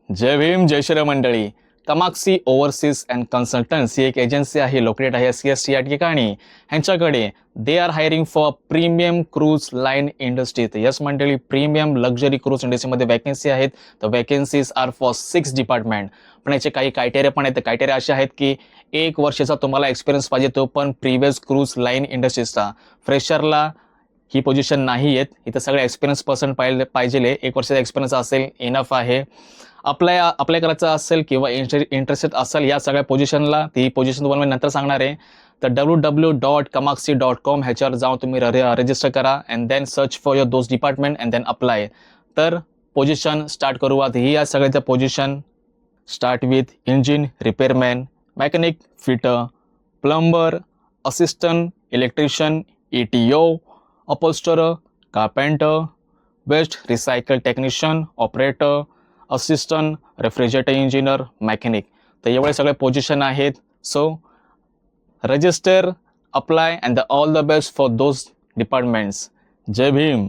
जय भीम जय श्री मंडळी. कमाक्सी overseas and consultants ही एक agency आहे, लोकेटेड आहे CST या ठिकाणी. ह्यांच्याकडे they are hiring for premium cruise line industry. Yes मंडळी, प्रीमियम लक्झरी क्रूज इंडस्ट्रीमध्ये वॅकन्सी आहेत. तर वॅकन्सीज आर फॉर 6 डिपार्टमेंट. पण याचे काही क्रायटेरिया पण आहेत. क्रायटेरिया असे आहेत की 1 वर्षाचा तुम्हाला एक्सपिरियन्स पाहिजे, तो पण प्रिव्हियस क्रूज लाईन इंडस्ट्रीजचा. फ्रेशरला ही पोझिशन नाही आहेत. इथं सगळे एक्सपिरियन्स पर्सन पाहिजे. 1 वर्षाचा एक्सपिरियन्स असेल इनफ आहे. अप्लाय करायचं असेल किंवा इंटरेस्टेड असेल या सगळ्या पोझिशनला, ती पोझिशन तुम्हाला मी नंतर सांगणार आहे. तर www.kamaxi.com ह्याच्यावर जाऊन तुम्ही रजिस्टर करा and then search for your those department and then apply. तर पोझिशन स्टार्ट करूयात. ही या सगळ्याच्या position start with engine repairman, mechanic, fitter, plumber, assistant electrician, ETO, upholsterer, carpenter, waste recycle technician, operator, assistant refrigerator engineer, mechanic. तर एवढे सगळे position आहेत. So register, apply and all the best for those departments. जय भीम.